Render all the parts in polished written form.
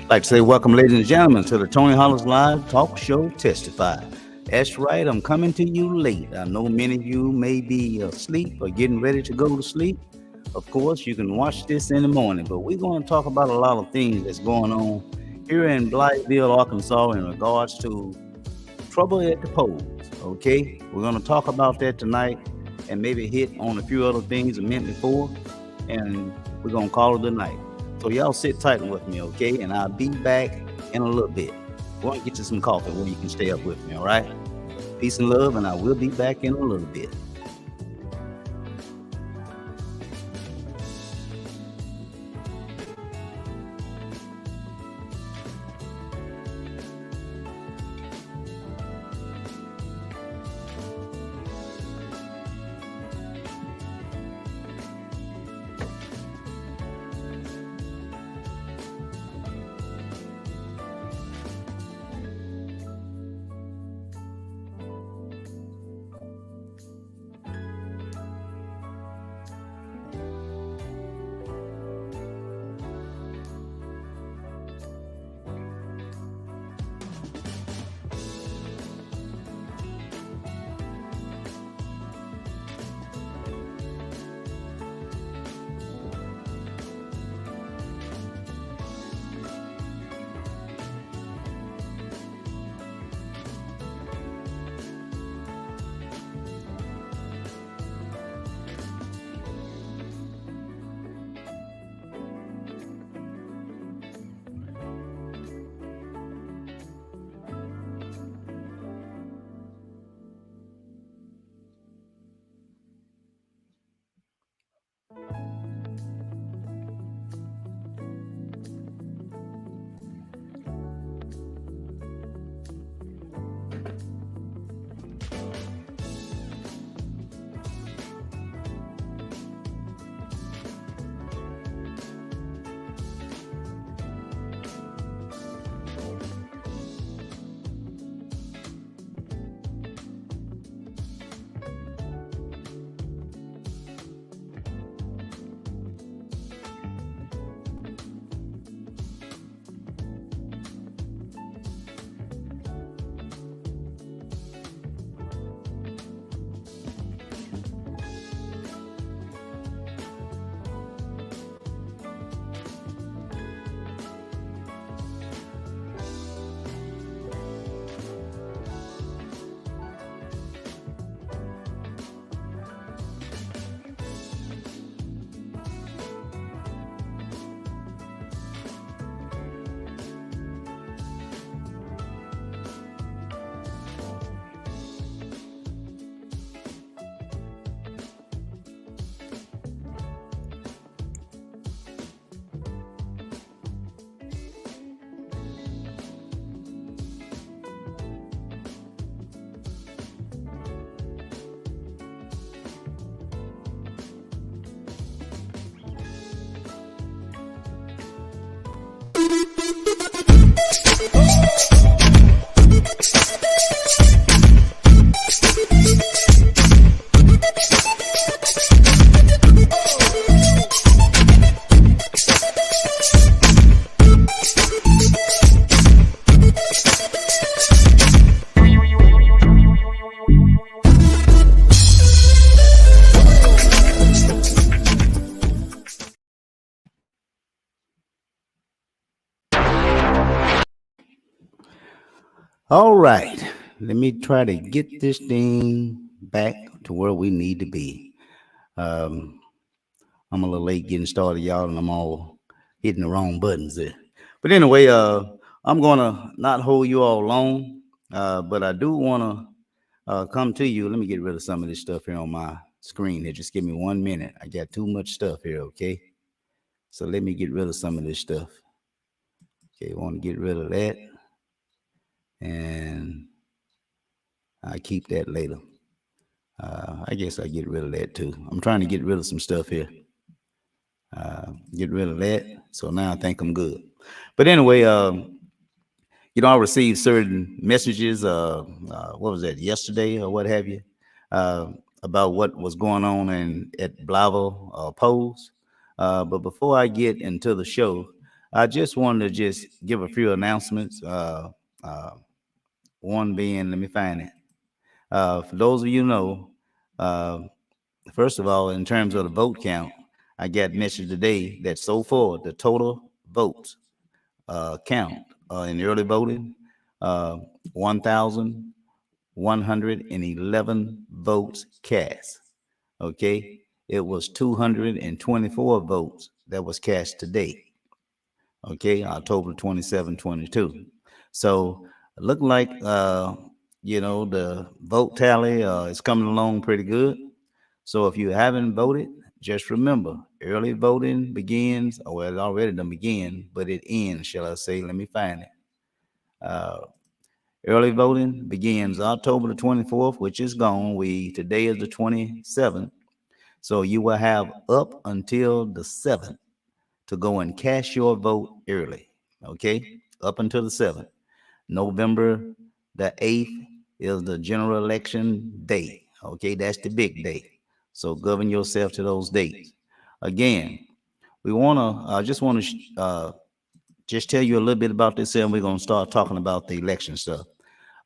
I'd like to say welcome, ladies and gentlemen, to the Tony Hollis Live Talk Show Testify. That's right, I'm coming to you late. I know many of you may be asleep or getting ready to go to sleep. Of course, you can watch this in the morning, but we're going to talk about a lot of things that's going on here in Blytheville, Arkansas, in regards to trouble at the polls. Okay, we're going to talk about that tonight and maybe hit on a few other things a minute before, and we're going to call it a night. So y'all sit tight with me, okay? And I'll be back in a little bit. We're going to get you some coffee where you can stay up with me, all right? Peace and love, and I will be back in a little bit. All right, let me try to get this thing back to where we need to be. Um, I'm a little late getting started, y'all, and I'm all hitting the wrong buttons there. But anyway, I'm gonna not hold you all long, but I do wanna come to you. Let me get rid of some of this stuff here on my screen here. Just give me 1 minute. I got too much stuff here, okay? So let me get rid of some of this stuff. Okay, I want to get rid of that, and I keep that later. I guess I get rid of that too. I'm trying to get rid of some stuff here. Get rid of that. So now I think I'm good. But anyway, I received certain messages. What was that, yesterday or what have you, uh, about what was going on at Blytheville polls. But before I get into the show, I just wanted to just give a few announcements. Uh, one being, let me find it. For those of you who know, uh, first of all, in terms of the vote count, I got message today that so far the total votes count in early voting, uh, 1,111 votes cast. Okay, it was 224 votes that was cast today. Okay, October 27, 22. So look like the vote tally is coming along pretty good. So if you haven't voted, just remember early voting begins, or well, it already done begin, but it ends, shall I say? Let me find it. Uh, Early voting begins October the 24th, which is gone. Today is the 27th. So you will have up until the 7th to go and cast your vote early. Okay? Up until the 7th. November the 8th is the general election day. Okay, that's the big day. So govern yourself to those dates. Again, we want to just want to just tell you a little bit about this here, and we're going to start talking about the election stuff.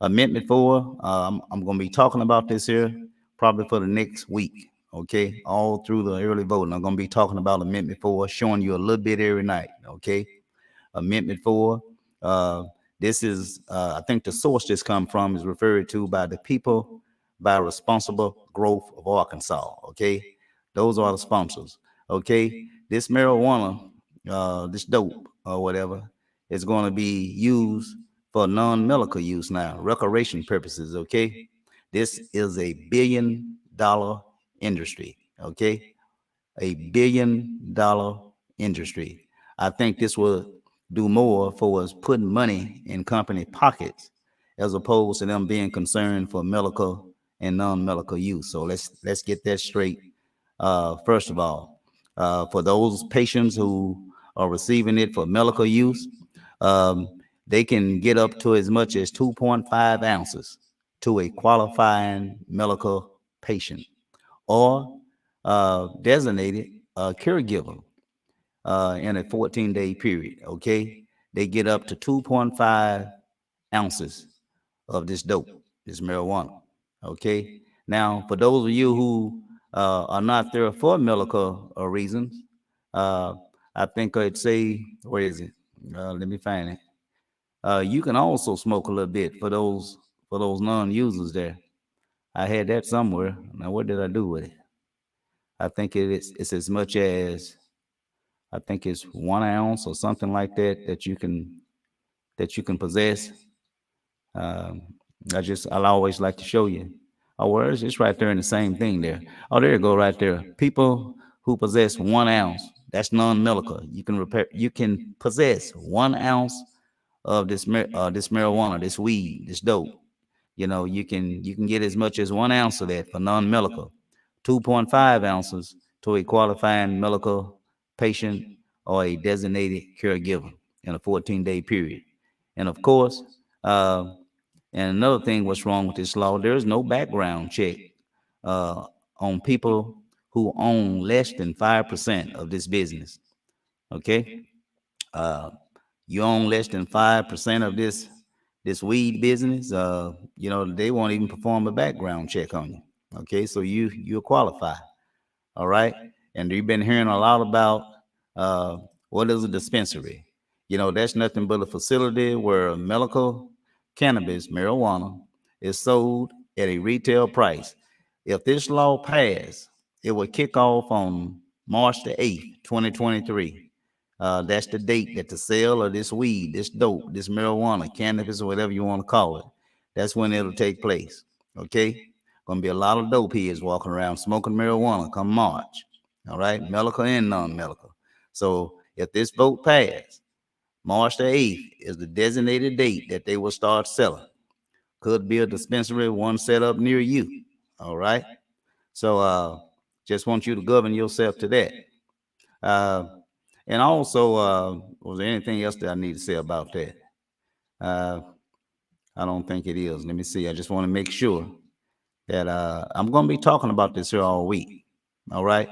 Amendment 4, I'm going to be talking about this here probably for the next week. Okay, all through the early voting, I'm going to be talking about Amendment 4, showing you a little bit every night. Okay, Amendment 4. Uh, this is, I think the source this come from is referred to by the People by Responsible Growth of Arkansas. Okay, those are the sponsors. Okay, this marijuana, this dope or whatever, is going to be used for non-medical use now, recreation purposes. Okay, this is $1 billion industry. Okay, $1 billion industry. I think this will do more for us putting money in company pockets as opposed to them being concerned for medical and non-medical use. So let's get that straight. First of all, for those patients who are receiving it for medical use, um, they can get up to as much as 2.5 ounces to a qualifying medical patient or designated caregiver in a 14-day period. Okay, they get up to 2.5 ounces of this dope, this marijuana. Okay, now for those of you who are not there for medical reasons, uh, I think I'd say, where is it? Let me find it. You can also smoke a little bit for those non-users there. I had that somewhere. Now, what did I do with it? I think it's as much as I think it's 1 ounce or something like that that you can possess. Um, I always like to show you. Oh, where is it's right there in the same thing there. Oh, there you go, right there. People who possess 1 ounce, that's non-medical. You can possess 1 ounce of this marijuana, this weed, this dope. You can get as much as 1 ounce of that for non-medical, 2.5 ounces to a qualifying medical patient or a designated caregiver in a 14-day period. And of course, uh, and another thing, what's wrong with this law? There is no background check uh, on people who own less than 5% of this business. Okay, uh, you own less than 5% of this weed business, they won't even perform a background check on you. Okay, so you qualify. All right, and you've been hearing a lot about uh, what is a dispensary. That's nothing but a facility where medical cannabis, marijuana, is sold at a retail price. If this law passed, it would kick off on March the 8th, 2023. That's the date that the sale of this weed, this dope, this marijuana, cannabis, or whatever you want to call it, that's when it'll take place. Okay? Gonna be a lot of dope heads walking around smoking marijuana come March. All right? Medical and non-medical. So if this vote passed, March the 8th is the designated date that they will start selling. Could be a dispensary, one set up near you. All right? So just want you to govern yourself to that. Uh, and also, was there anything else that I need to say about that? Uh, I don't think it is. Let me see. I just want to make sure that I'm going to be talking about this here all week. All right.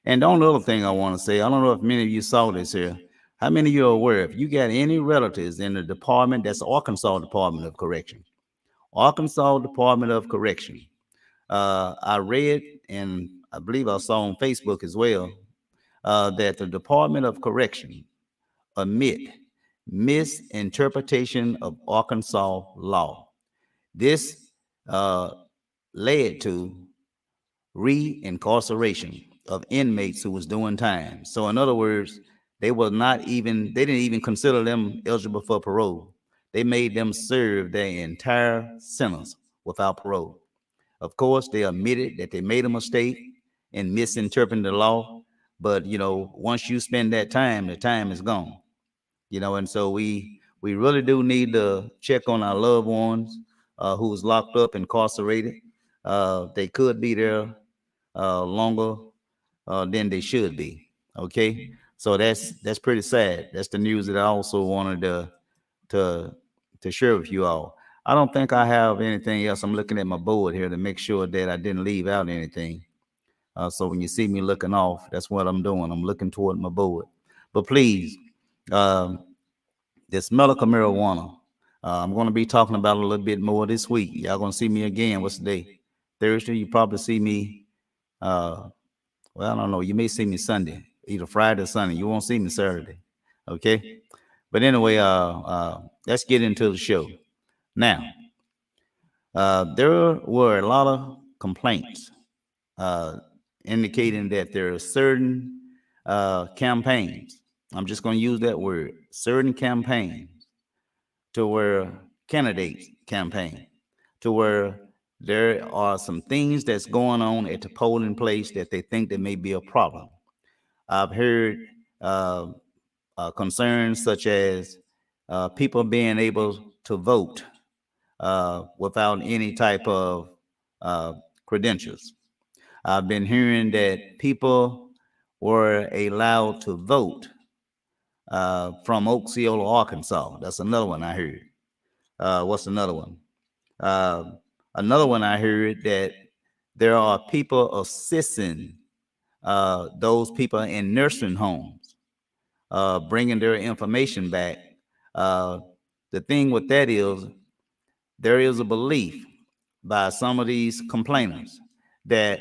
And the only other thing I want to say, I don't know if many of you saw this here. How many of you are aware if you got any relatives in the department, that's Arkansas Department of Correction? Arkansas Department of Correction. I read and I believe I saw on Facebook as well that the Department of Correction admit misinterpretation of Arkansas law. This uh, led to re-incarceration of inmates who was doing time. So in other words, they didn't even consider them eligible for parole. They made them serve their entire sentence without parole. Of course, they admitted that they made a mistake in misinterpreting the law, but once you spend that time, the time is gone. And so we really do need to check on our loved ones who's locked up, incarcerated. They could be there longer than they should be. Okay, so that's pretty sad. That's the news that I also wanted to to share with you all. I don't think I have anything else. I'm looking at my board here to make sure that I didn't leave out anything. So when you see me looking off, that's what I'm doing. I'm looking toward my board. But please, um, this medical marijuana. I'm going to be talking about it a little bit more this week. Y'all going to see me again. What's the day? Thursday. You probably see me. Uh, well, I don't know. You may see me Sunday, either Friday or Sunday. You won't see me Saturday. Okay. But anyway, let's get into the show. Now, there were a lot of complaints uh, indicating that there are certain campaigns. I'm just going to use that word, certain campaigns to where candidates campaign, to where there are some things that's going on at the polling place that they think that may be a problem. I've heard uh, concerns such as people being able to vote without any type of uh, credentials. I've been hearing that people were allowed to vote from Osceola, Arkansas. That's another one I heard. What's another one? Uh, Another one I heard that there are people assisting those people in nursing homes, bringing their information back. Uh, the thing with that is, there is a belief by some of these complainants that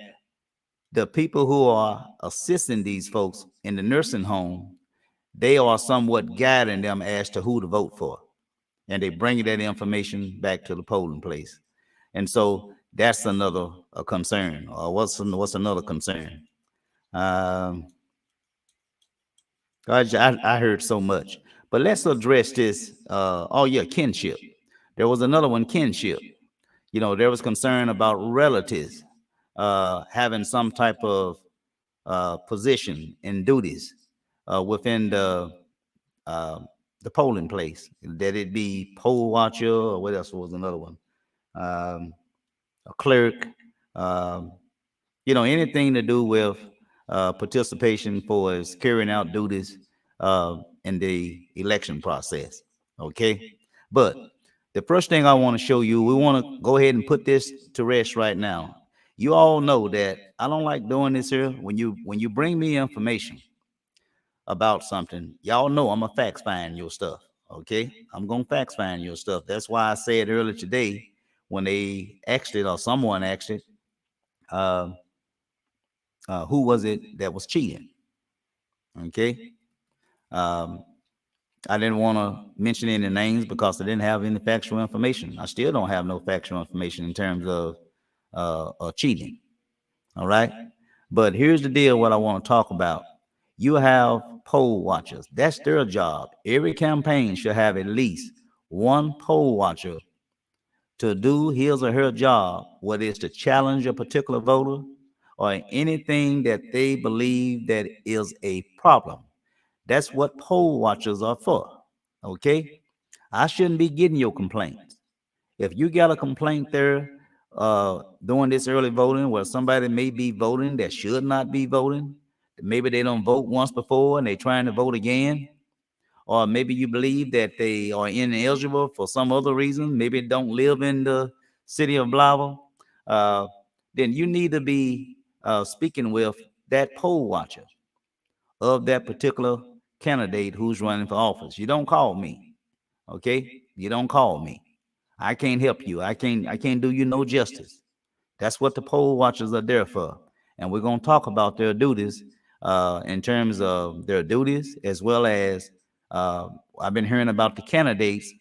the people who are assisting these folks in the nursing home, they are somewhat guiding them as to who to vote for, and they bring that information back to the polling place. And so that's another concern. Or what's another concern? Um, God, I heard so much, but let's address this. Oh yeah, kinship. There was another one, kinship. There was concern about relatives having some type of position and duties within uh, the polling place. That it be poll watcher, or what else was another one? Um, a clerk, um, anything to do with participation for as carrying out duties in the election process. Okay, but the first thing I want to show you, we want to go ahead and put this to rest right now. You all know that I don't like doing this here. When you bring me information about something, y'all know I'm a fact find your stuff. Okay, I'm gonna fact find your stuff. That's why I said earlier today when they asked it or someone asked it, uh, who was it that was cheating? Okay, um, I didn't want to mention any names because I didn't have any factual information. I still don't have no factual information in terms of cheating. All right. But here's the deal what I want to talk about. You have poll watchers. That's their job. Every campaign should have at least one poll watcher to do his or her job, whether it's to challenge a particular voter or anything that they believe that is a problem. That's what poll watchers are for. Okay? I shouldn't be getting your complaints. If you got a complaint there during this early voting where somebody may be voting that should not be voting, maybe they don't vote once before and they're trying to vote again, or maybe you believe that they are ineligible for some other reason, maybe don't live in the city of Blytheville, uh, then you need to be speaking with that poll watcher of that particular candidate who's running for office. You don't call me, okay? You don't call me. I can't help you. I can't do you no justice. That's what the poll watchers are there for. And we're going to talk about their duties in terms of their duties, as well as uh, I've been hearing about the candidates.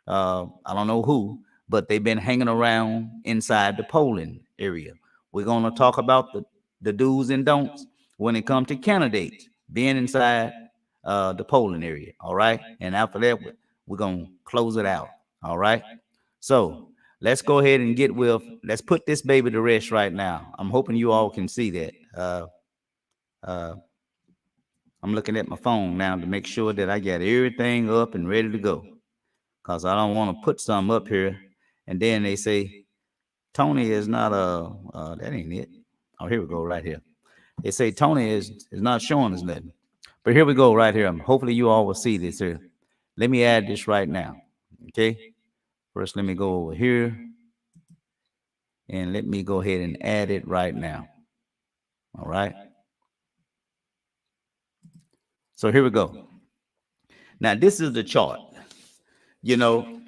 I don't know who, but they've been hanging around inside the polling area. We're going to talk about the do's and don'ts when it comes to candidates being inside the polling area. All right. And after that, we're going to close it out. All right. So let's go ahead and let's put this baby to rest right now. I'm hoping you all can see that. Uh, I'm looking at my phone now to make sure that I got everything up and ready to go. Because I don't want to put something up here and then they say, Tony is not that ain't it. Oh, here we go right here. They say Tony is not showing us nothing. But here we go right here. Hopefully you all will see this here. Let me add this right now. Okay. First, let me go over here. And let me go ahead and add it right now. All right. So here we go. Now, this is the chart. You know,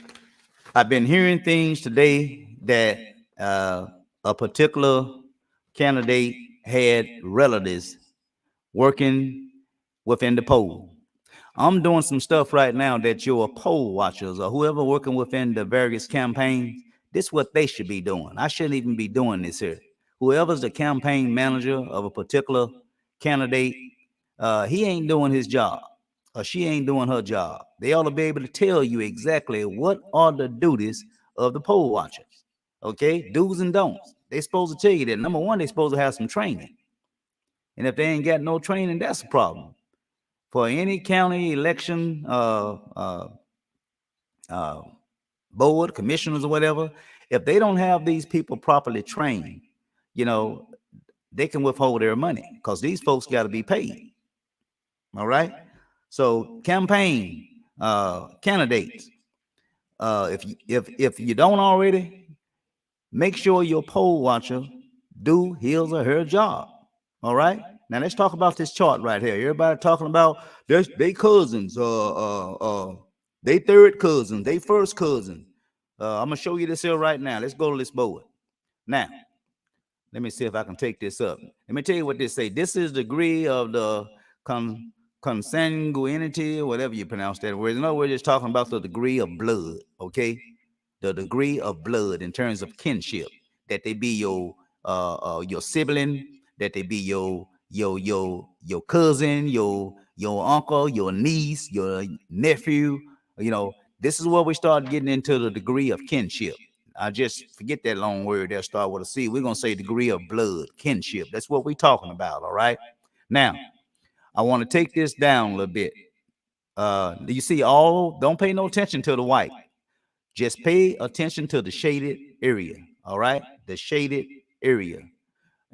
I've been hearing things today that a particular candidate had relatives working within the poll. I'm doing some stuff right now that your poll watchers or whoever working within the various campaigns, this is what they should be doing. I shouldn't even be doing this here. Whoever's the campaign manager of a particular candidate, he ain't doing his job or she ain't doing her job. They ought to be able to tell you exactly what are the duties of the poll watchers. Okay, do's and don'ts. They supposed to tell you that. Number one, they supposed to have some training. And if they ain't got no training, that's a problem. For any county election uh, board, commissioners, or whatever, if they don't have these people properly trained, you know, they can withhold their money because these folks got to be paid. All right. So campaign candidates, if you don't already, make sure your poll watcher do his or her job. All right. Now let's talk about this chart right here. Everybody talking about they cousins, they third cousin, they first cousin. I'm gonna show you this here right now. Let's go to this board. Now, let me see if I can take this up. Let me tell you what this say. This is the degree of the consanguinity, whatever you pronounce that word. No, we're just talking about the degree of blood, okay? The degree of blood in terms of kinship, that they be your sibling, that they be your cousin, your uncle, your niece, your nephew. You know, this is where we start getting into the degree of kinship. I just forget that long word there, start with a C. We're gonna say degree of blood, kinship. That's what we're talking about. All right. Now, I want to take this down a little bit. You see, don't pay no attention to the white. Just pay attention to the shaded area. All right, the shaded area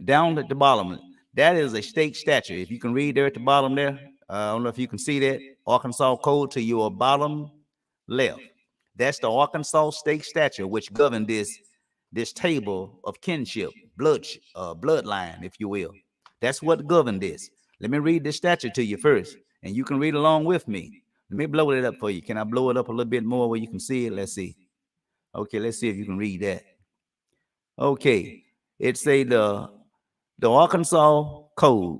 down at the bottom. That is a state statute. If you can read there at the bottom there, I don't know if you can see that Arkansas code to your bottom left. That's the Arkansas state statute which govern this table of kinship, bloodline, if you will. That's what govern this. Let me read this statute to you first, and you can read along with me. Let me blow it up for you. Can I blow it up a little bit more where you can see it? Let's see. Okay, let's see if you can read that. Okay, it say the Arkansas Code,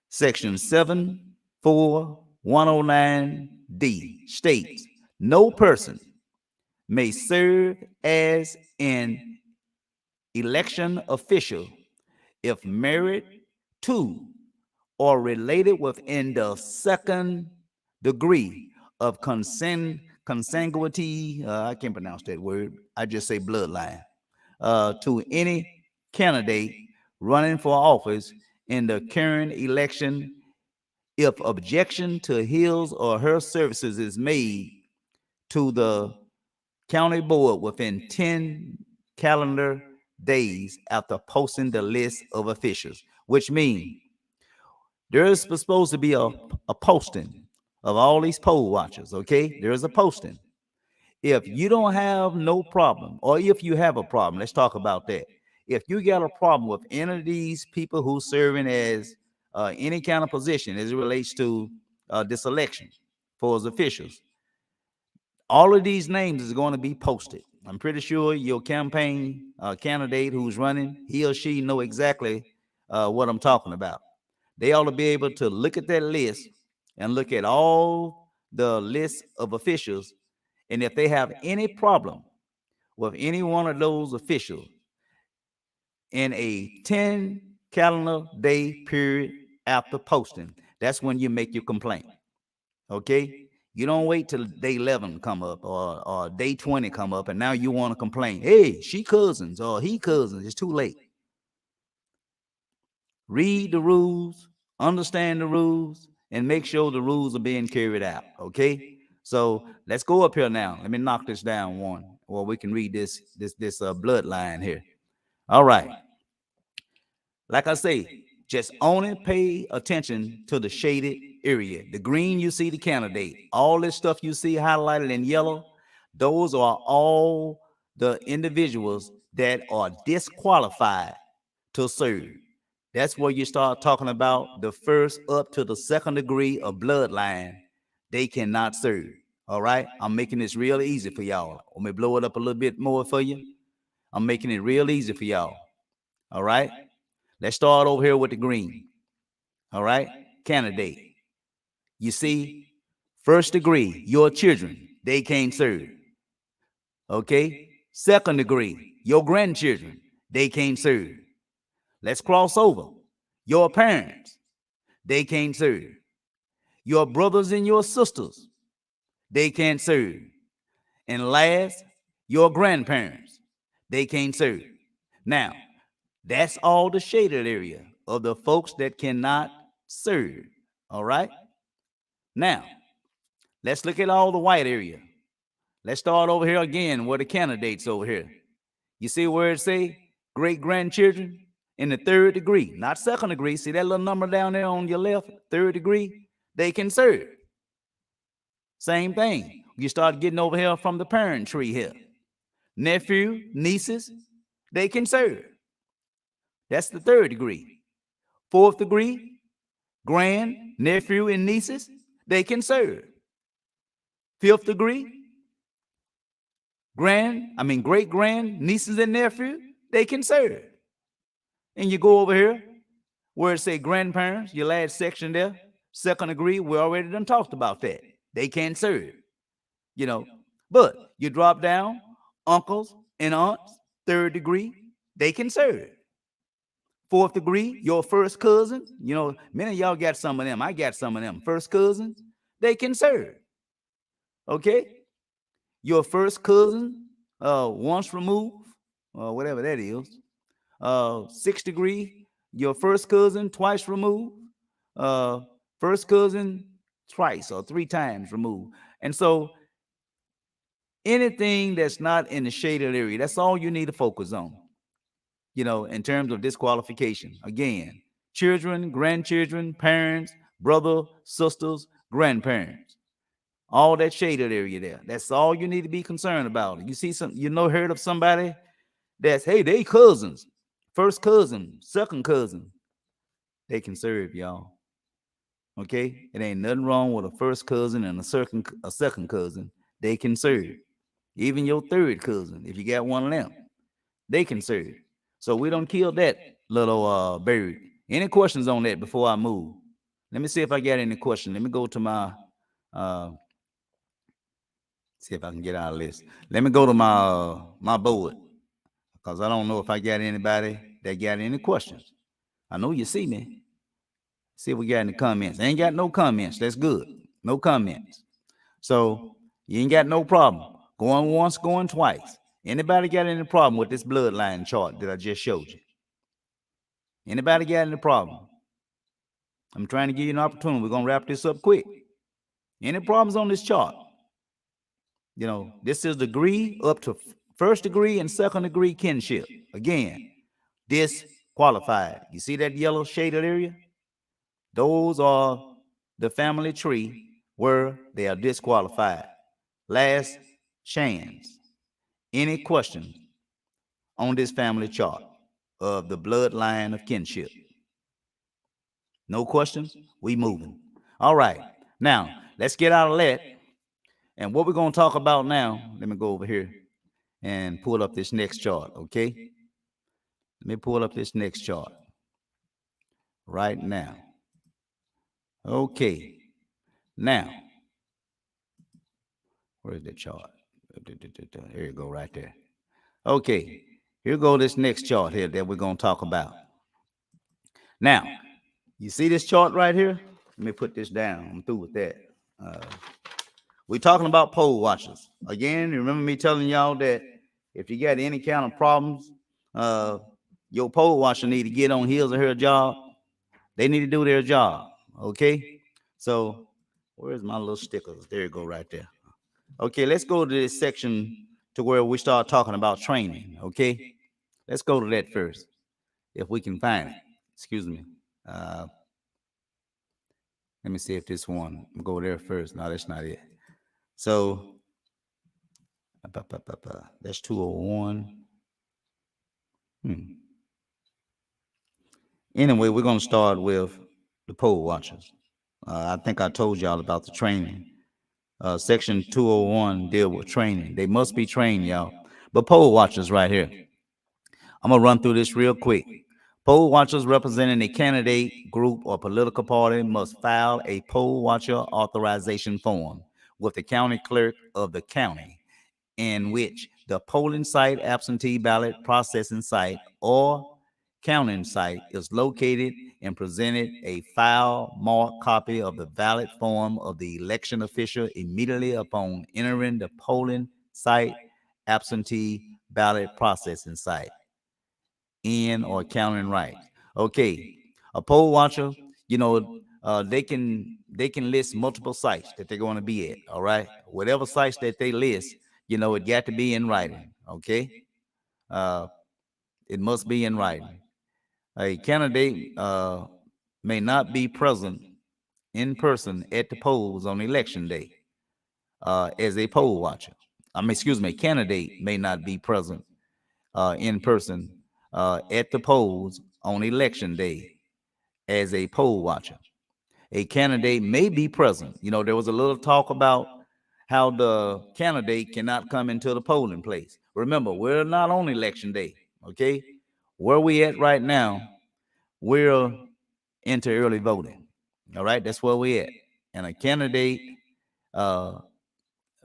section 74109D states, no person may serve as an election official if married to or related within the second degree of consanguinity. I can't pronounce that word. I just say bloodline. To any candidate running for office in the current election if objection to his or her services is made to the county board within 10 calendar days after posting the list of officials, which means there is supposed to be a posting of all these poll watchers, okay? There is a posting. If you don't have no problem, or if you have a problem, let's talk about that. If you got a problem with any of these people who serving as any kind of position as it relates to this election for his officials. All of these names is going to be posted. I'm pretty sure your campaign candidate who's running, he or she know exactly what I'm talking about. They ought to be able to look at that list and look at all the list of officials, and if they have any problem with any one of those officials in a 10 calendar day period after posting, that's when you make your complaint. Okay? You don't wait till day 11 come up or day 20 come up and now you want to complain. Hey, she cousins or he cousins. It's too late. Read the rules, understand the rules, and make sure the rules are being carried out. Okay? So let's go up here now. Let me knock this down one, or we can read this bloodline here. All right. Like I say, just only pay attention to the shaded area. The green, you see the candidate. All this stuff you see highlighted in yellow, those are all the individuals that are disqualified to serve. That's where you start talking about the first up to the second degree of bloodline. They cannot serve. All right. I'm making this real easy for y'all. Let me blow it up a little bit more for you. I'm making it real easy for y'all. All right. Let's start over here with the green. All right. Candidate. You see, first degree, your children, they can't serve. Okay. Second degree, your grandchildren, they can't serve. Let's cross over. Your parents, they can't serve. Your brothers and your sisters, they can't serve. And last, your grandparents, they can't serve. Now, that's all the shaded area of the folks that cannot serve. All right. Now, let's look at all the white area. Let's start over here again where the candidates over here. You see where it say great grandchildren in the third degree, not second degree. See that little number down there on your left, third degree? They can serve. Same thing. You start getting over here from the parent tree here. Nephew, nieces, they can serve. That's the third degree. Fourth degree, grand, nephew, and nieces, they can serve. Fifth degree, great grand, nieces and nephew, they can serve. And you go over here where it say grandparents, your last section there, second degree, we already done talked about that. They can't serve. You know, but you drop down, uncles and aunts, third degree, they can serve. Fourth degree, your first cousins, many of y'all got some of them. I got some of them. First cousins, they can serve. Okay? Your first cousin, once removed, whatever that is. Sixth degree, your first cousin, twice removed. First cousin, twice or three times removed. And so anything that's not in the shaded area, that's all you need to focus on. In terms of disqualification. Again, children, grandchildren, parents, brother, sisters, grandparents. All that shaded area there. That's all you need to be concerned about. You see heard of somebody that's, hey, they cousins. First cousin, second cousin. They can serve, y'all. Okay? It ain't nothing wrong with a first cousin and a second cousin. They can serve. Even your third cousin, if you got one of them, they can serve. So we don't kill that little bird. Any questions on that before I move? Let me see if I got any questions. Let me go to my see if I can get out of this. Let me go to my board, because I don't know if I got anybody that got any questions. I know you see me. See if we got any comments. Ain't got no comments. That's good. No comments. So you ain't got no problem. Going once, going twice. Anybody got any problem with this bloodline chart that I just showed you? Anybody got any problem? I'm trying to give you an opportunity. We're going to wrap this up quick. Any problems on this chart? This is degree up to first degree and second degree kinship. Again, disqualified. You see that yellow shaded area? Those are the family tree where they are disqualified. Last chance. Any questions on this family chart of the bloodline of kinship? No questions? We moving. All right. Now, let's get out of that. And what we're going to talk about now, let me go over here and pull up this next chart, okay? Let me pull up this next chart right now. Okay. Now, where's the chart? Here you go, right there. Okay. Here go this next chart here that we're going to talk about. Now, you see this chart right here? Let me put this down. I'm through with that. Uh, we're talking about poll watchers. Again, remember me telling y'all that if you got any kind of problems, your poll watcher need to get on his or her job. They need to do their job. Okay? So, where's my little stickers? There you go, right there. Okay, let's go to this section to where we start talking about training. Okay? Let's go to that first, if we can find it. Excuse me. Let me see if this one, go there first. No, that's not it. So, that's 201. Anyway, we're going to start with the poll watchers. I think I told y'all about the training. Section 201 deal with training. They must be trained, y'all. But poll watchers right here. I'm going to run through this real quick. Poll watchers representing a candidate, group, or political party must file a poll watcher authorization form with the county clerk of the county, in which the polling site, absentee ballot processing site, or counting site is located, and presented a file marked copy of the ballot form of the election official immediately upon entering the polling site, absentee ballot processing site, in or counting rights. Okay, a poll watcher, they can list multiple sites that they're going to be at. All right, whatever sites that they list, it got to be in writing. Okay, uh, it must be in writing. A candidate may not be present in person at the polls on election day as a poll watcher. Excuse me, candidate may not be present in person at the polls on election day as a poll watcher. A candidate may be present. There was a little talk about how the candidate cannot come into the polling place. Remember, we're not on election day, okay? Where we at right now, we're into early voting. All right, that's where we at. And a candidate uh,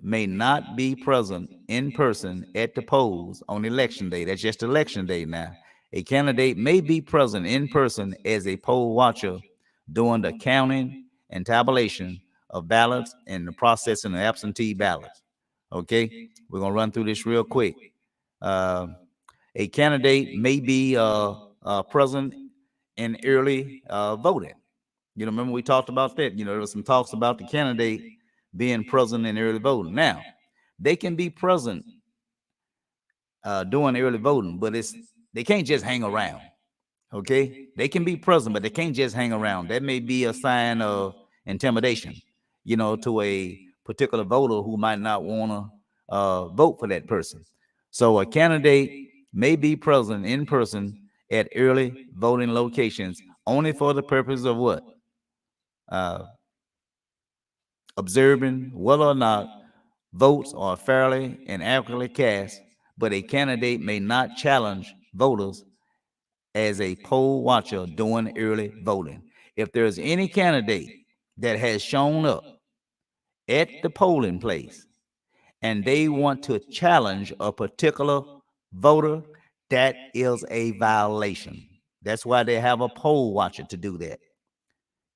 may not be present in person at the polls on election day. That's just election day now. A candidate may be present in person as a poll watcher during the counting and tabulation of ballots and the processing of absentee ballots. Okay, we're gonna run through this real quick. Uh, a candidate may be present in early voting. Remember we talked about that. There was some talks about the candidate being present in early voting. Now, they can be present during early voting, but they can't just hang around. Okay, they can be present, but they can't just hang around. That may be a sign of intimidation, to a particular voter who might not want to vote for that person. So a candidate may be present in person at early voting locations only for the purpose of what? Observing whether or not votes are fairly and accurately cast, but a candidate may not challenge voters as a poll watcher during early voting. If there's any candidate that has shown up at the polling place and they want to challenge a particular voter, that is a violation. That's why they have a poll watcher to do that.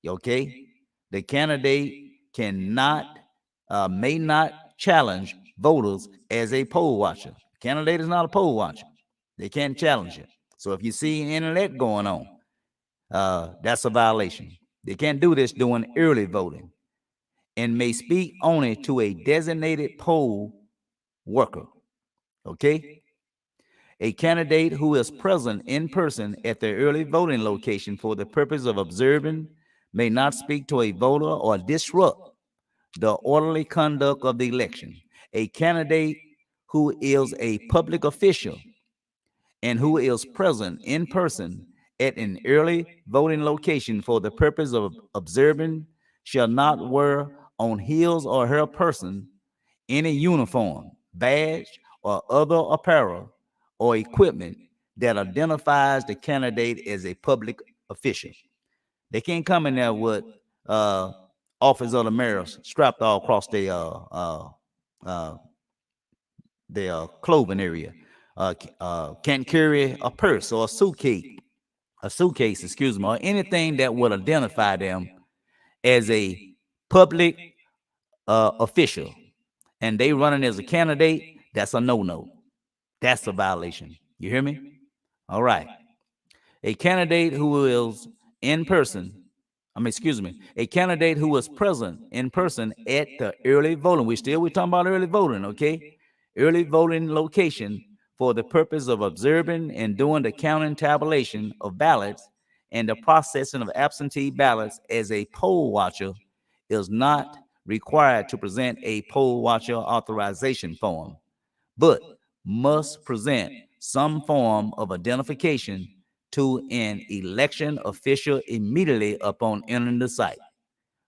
Okay? The candidate may not challenge voters as a poll watcher. Candidate is not a poll watcher. They can't challenge it. So if you see internet going on, that's a violation. They can't do this during early voting, and may speak only to a designated poll worker. Okay? A candidate who is present in person at the early voting location for the purpose of observing may not speak to a voter or disrupt the orderly conduct of the election. A candidate who is a public official and who is present in person at an early voting location for the purpose of observing shall not wear on his or her person any uniform, badge, or other apparel or equipment that identifies the candidate as a public official. They can't come in there with uh, office of the mayor strapped all across uh, their clothing area. Can't carry a purse or a suitcase, excuse me, or anything that would identify them as a public official. And they running as a candidate, that's a no-no. That's a violation. You hear me? All right. A candidate who is in person, excuse me, a candidate who was present in person at the early voting. We're talking about early voting, okay? Early voting location for the purpose of observing and doing the counting tabulation of ballots and the processing of absentee ballots as a poll watcher is not required to present a poll watcher authorization form, but must present some form of identification to an election official immediately upon entering the site.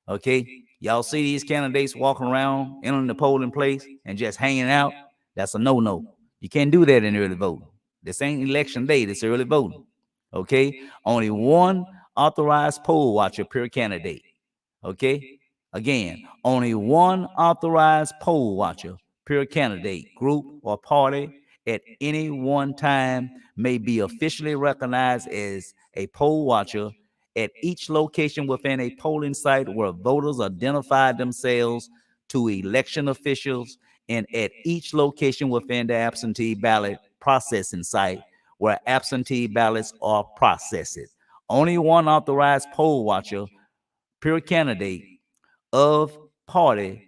Okay, y'all see these candidates walking around, entering the polling place, and just hanging out? That's a no-no. You can't do that in early voting. This ain't election day. This early voting. Okay, only one authorized poll watcher per candidate. Okay, again, only one authorized poll watcher per candidate, group, or party at any one time may be officially recognized as a poll watcher at each location within a polling site where voters identify themselves to election officials, and at each location within the absentee ballot processing site where absentee ballots are processed. Only one authorized poll watcher per candidate of party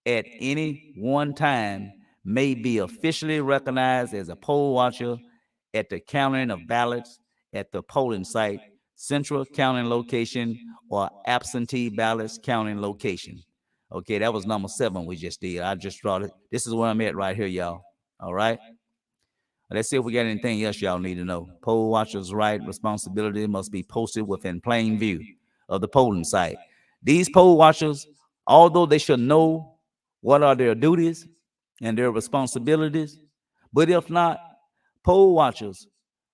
at any one time may be officially recognized as a poll watcher at the counting of ballots at the polling site, central counting location, or absentee ballots counting location. Okay, that was number 7 we just did. I just brought it. This is where I'm at right here, y'all. All right. Let's see if we got anything else y'all need to know. Poll watchers' right responsibility must be posted within plain view of the polling site. These poll watchers, although they should know what are their duties and their responsibilities, but if not, poll watchers,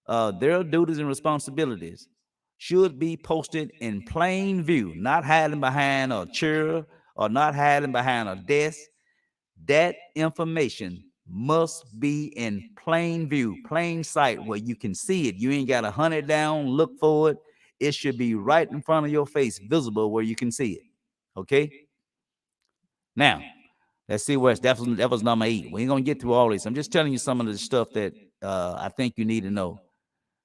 their duties and responsibilities should be posted in plain view, not hiding behind a chair or not hiding behind a desk. That information must be in plain view, plain sight, where you can see it. You ain't got to hunt it down, look for it. It should be right in front of your face, visible where you can see it. Okay? Now, let's see where that was number 8. We ain't going to get through all this. I'm just telling you some of the stuff that I think you need to know.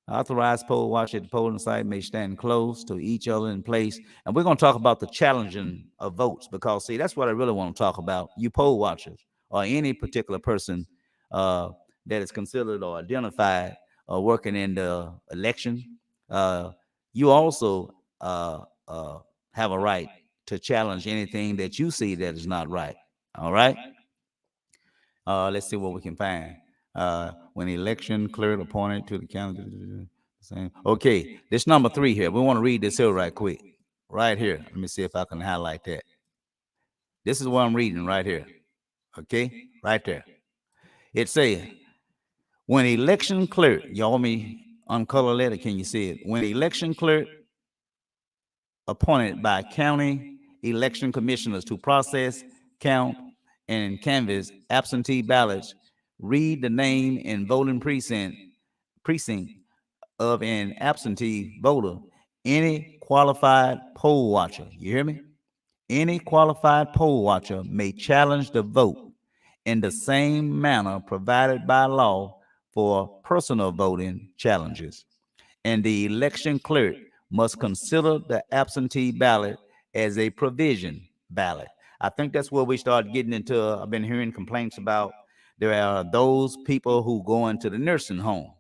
Authorized poll watcher at the polling site may stand close to each other in place. And we're going to talk about the challenging of votes because, see, that's what I really want to talk about. You poll watchers or any particular person that is considered or identified working in the election, you also have a right to challenge anything that you see that is not right. All right? Let's see what we can find. When election clerk appointed to the county. Okay, this number 3 here. We want to read this here right quick. Right here. Let me see if I can highlight that. This is what I'm reading right here. Okay, right there. It says, when election clerk, y'all want me uncolor letter, can you see it? When election clerk appointed by county election commissioners to process, count, and canvass absentee ballots, read the name and voting precinct of an absentee voter, any qualified poll watcher, you hear me? Any qualified poll watcher may challenge the vote in the same manner provided by law for personal voting challenges, and the election clerk must consider the absentee ballot as a provision ballot. I think that's where we start getting into. I've been hearing complaints about there are those people who go into the nursing home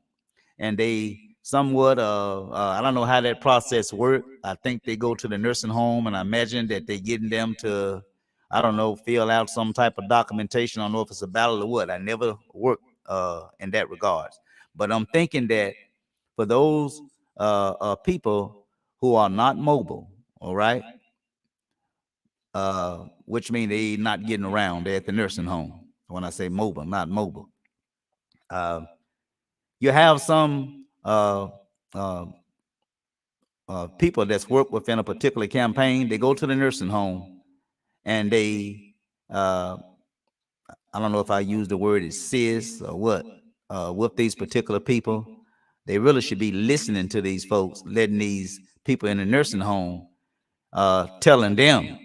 and they somewhat I don't know how that process works. I think they go to the nursing home and I imagine that they're getting them to, I don't know, fill out some type of documentation. I don't know if it's a ballot or what. I never worked in that regards, but I'm thinking that for those people who are not mobile, all right, which means they not getting around. They're at the nursing home. When I say mobile, not mobile. Uh, you have some uh, people that's work within a particular campaign. They go to the nursing home and they, uh, I don't know if I use the word assist or what, with these particular people. They really should be listening to these folks, letting these people in the nursing home, telling them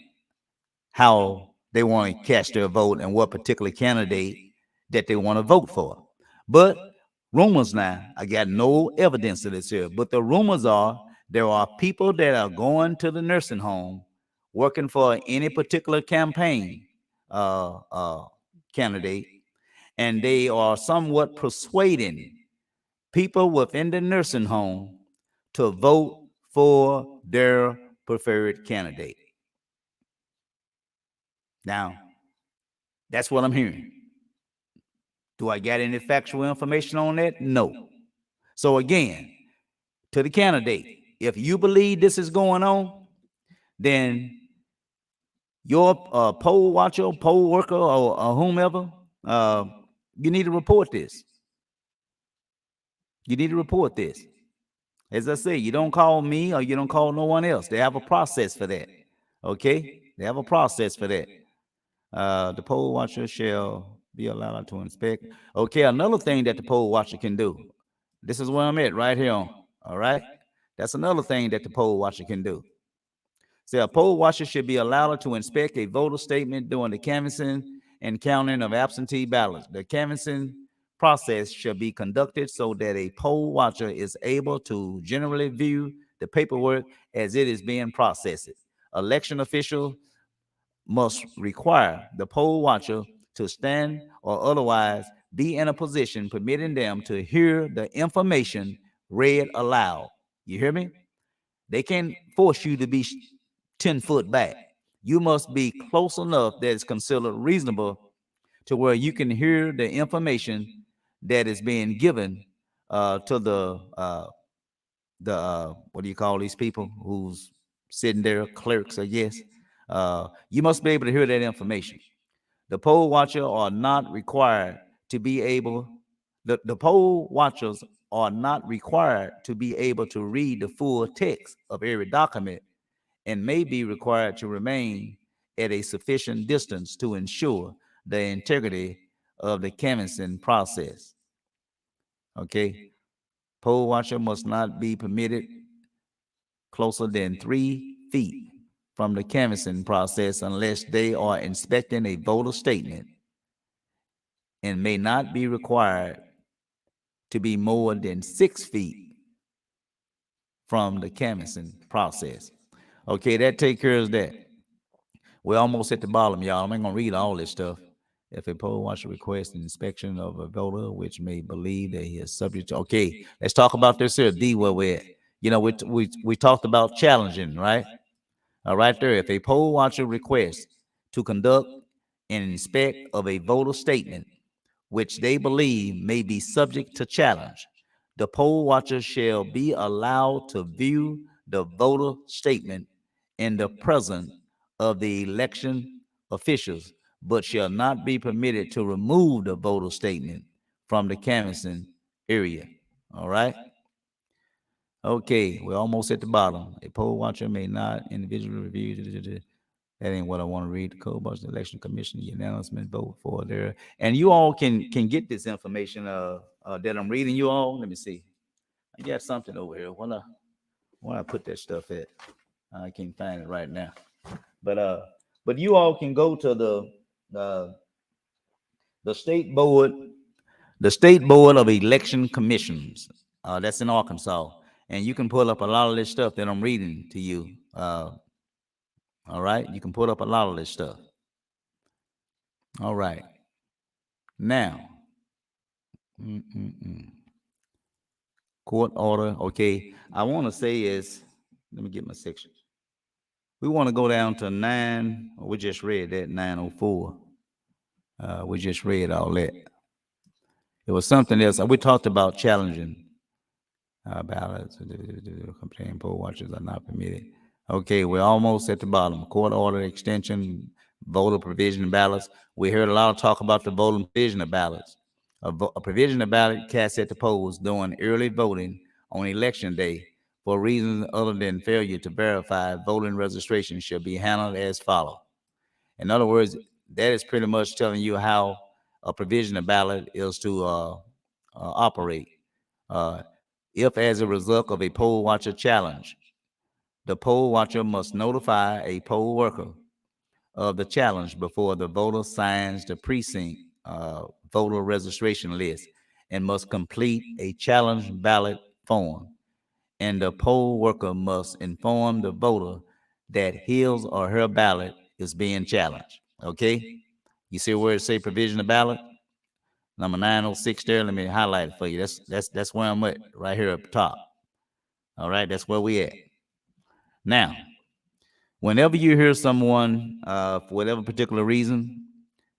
how they want to cast their vote and what particular candidate that they want to vote for. But rumors now, I got no evidence of this here, but the rumors are there are people that are going to the nursing home working for any particular campaign candidate, and they are somewhat persuading people within the nursing home to vote for their preferred candidate. Now, that's what I'm hearing. Do I got any factual information on that? No. So again, to the candidate, if you believe this is going on, then your poll watcher, poll worker, or whomever, you need to report this. You need to report this. As I say, you don't call me or you don't call no one else. They have a process for that. Okay? They have a process for that. The poll watcher shall be allowed to inspect. Okay, another thing that the poll watcher can do. This is where I'm at right here. All right? That's another thing that the poll watcher can do. So a poll watcher should be allowed to inspect a voter statement during the canvassing and counting of absentee ballots. The canvassing process should be conducted so that a poll watcher is able to generally view the paperwork as it is being processed. Election officials must require the poll watcher to stand or otherwise be in a position permitting them to hear the information read aloud. You hear me? They can't force you to be 10 foot back. You must be close enough that is considered reasonable to where you can hear the information that is being given to the what do you call these people who's sitting there, clerks, I guess. You must be able to hear that information. The poll watcher are not required to be able, the poll watchers are not required to be able to read the full text of every document and may be required to remain at a sufficient distance to ensure the integrity of the canvassing process. Okay. Poll watcher must not be permitted closer than 3 feet from the canvassing process unless they are inspecting a voter statement, and may not be required to be more than 6 feet from the canvassing process. Okay, that takes care of that. We're almost at the bottom, y'all. I'm not gonna read all this stuff. If a poll watcher requests an inspection of a voter which may believe that he is subject to, okay, let's talk about this here. D, where we're at. You know, we talked about challenging, right? Right there. If a poll watcher requests to conduct an inspect of a voter statement which they believe may be subject to challenge, the poll watcher shall be allowed to view the voter statement in the presence of the election officials, but shall not be permitted to remove the voter statement from the canvassing area. All right? Okay, we're almost at the bottom. A poll watcher may not individually review. That ain't what I want to read. The Code Books Election Commission unanimous vote for there. And you all can get this information that I'm reading you all. Let me see. I got something over here. Where I put that stuff at? I can't find it right now. But you all can go to uh, the state board of election commissions. That's in Arkansas, and you can pull up a lot of this stuff that I'm reading to you. All right, you can pull up a lot of this stuff. All right, now, court order. Okay, I want to say is, let me get my section. We want to go down to 9. We just read that 904. We just read all that. It was something else. We talked about challenging ballots. Campaign poll watchers are not permitted. Okay, we're almost at the bottom. Court order extension, voter provision ballots. We heard a lot of talk about the voting provision of ballots. A provision of ballot cast at the polls during early voting on election day for reasons other than failure to verify voting registration should be handled as follows. In other words, that is pretty much telling you how a provision of ballot is to operate. Uh, if, as a result of a poll watcher challenge, the poll watcher must notify a poll worker of the challenge before the voter signs the precinct voter registration list and must complete a challenge ballot form. And the poll worker must inform the voter that his or her ballot is being challenged. Okay? You see where it say provision of ballot? Number 906 there. Let me highlight it for you. That's where I'm at, right here up top. All right, that's where we at. Now, whenever you hear someone, for whatever particular reason,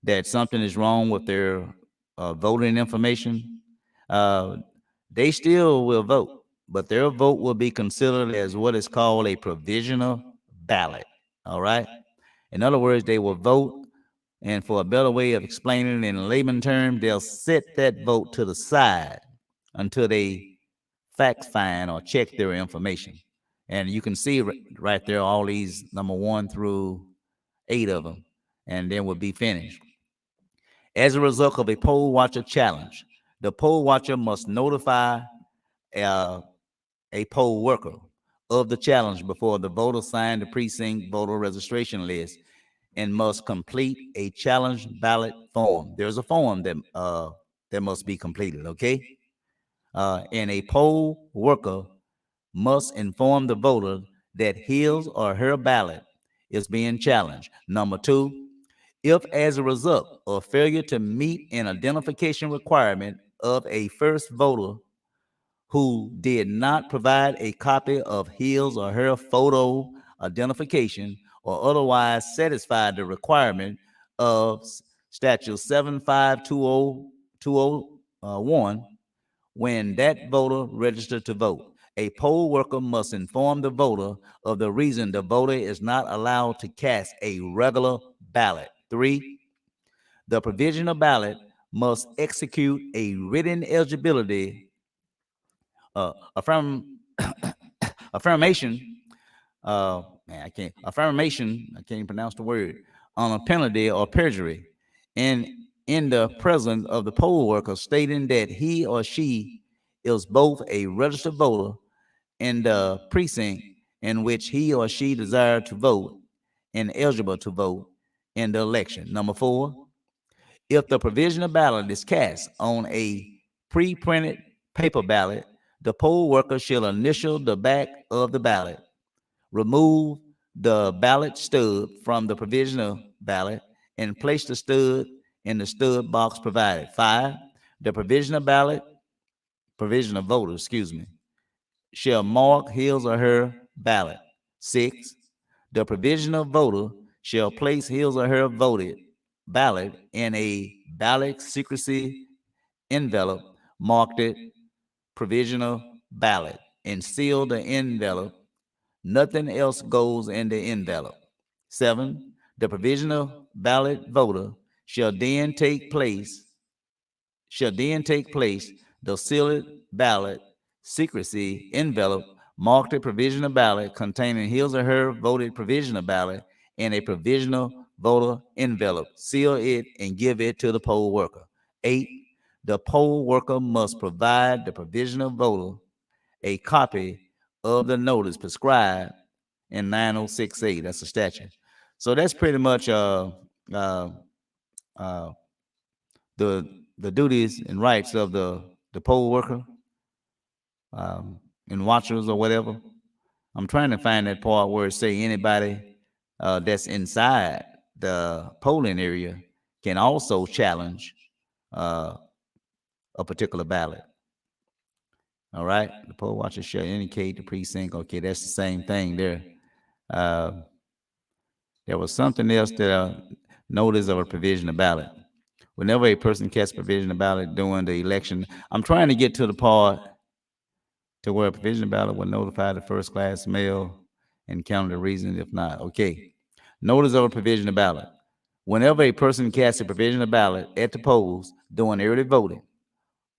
that something is wrong with their voting information, uh, they still will vote, but their vote will be considered as what is called a provisional ballot. All right. In other words, they will vote, and for a better way of explaining it in layman terms, they'll set that vote to the side until they fact find or check their information. And you can see right there all these number 1 through 8 of them, and then we'll be finished. As a result of a poll watcher challenge, the poll watcher must notify uh, a poll worker of the challenge before the voter sign the precinct voter registration list and must complete a challenge ballot form. There's a form that must be completed, okay? And a poll worker must inform the voter that his or her ballot is being challenged. Number 2, if as a result of failure to meet an identification requirement of a first voter who did not provide a copy of his or her photo identification or otherwise satisfied the requirement of statute 7520201, when that voter registered to vote, a poll worker must inform the voter of the reason the voter is not allowed to cast a regular ballot. 3, the provisional ballot must execute a written eligibility affirm affirmation. I can't even pronounce the word, on a penalty or perjury, and in the presence of the poll worker, stating that he or she is both a registered voter in the precinct in which he or she desired to vote and eligible to vote in the election. Number 4, if the provisional ballot is cast on a pre-printed paper ballot, the poll worker shall initial the back of the ballot, remove the ballot stud from the provisional ballot, and place the stud in the stud box provided. 5, the provisional voter, shall mark his or her ballot. 6, the provisional voter shall place his or her voted ballot in a ballot secrecy envelope marked it provisional ballot and seal the envelope. Nothing else goes in the envelope. 7, the provisional ballot voter shall then take place the sealed ballot secrecy envelope marked a provisional ballot containing his or her voted provisional ballot in a provisional voter envelope. Seal it and give it to the poll worker. 8, the poll worker must provide the provisional voter a copy of the notice prescribed in 9068. That's a statute. So that's pretty much uh, uh, the duties and rights of the poll worker and watchers or whatever. I'm trying to find that part where it say anybody that's inside the polling area can also challenge uh, a particular ballot. All right, the poll watcher shall indicate the precinct. Okay, that's the same thing there. Uh, there was something else that notice of a provisional ballot. Whenever a person casts provisional ballot during the election, I'm trying to get to the part to where a provisional ballot will notify the first class mail and count the reasons if not. Okay. Notice of a provisional ballot. Whenever a person casts a provisional ballot at the polls during early voting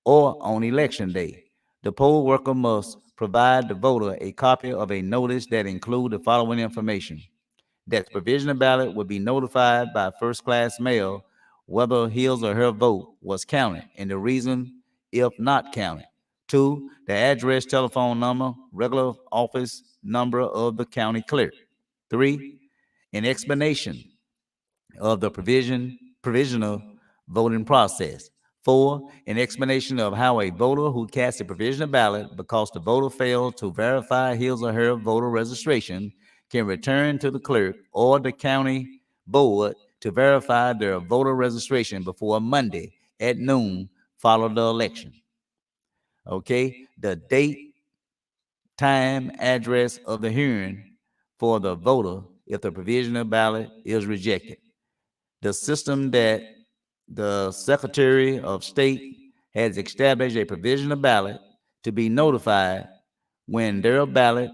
or on election day, the poll worker must provide the voter a copy of a notice that includes the following information: that the provisional ballot will be notified by first-class mail whether his or her vote was counted and the reason if not counted. Two, the address, telephone number, regular office number of the county clerk. Three, an explanation of the provisional voting process. Four, an explanation of how a voter who cast a provisional ballot because the voter failed to verify his or her voter registration can return to the clerk or the county board to verify their voter registration before Monday at noon following the election. Okay, the date, time, address of the hearing for the voter if the provisional ballot is rejected. The system that the Secretary of State has established a provisional ballot to be notified when their ballot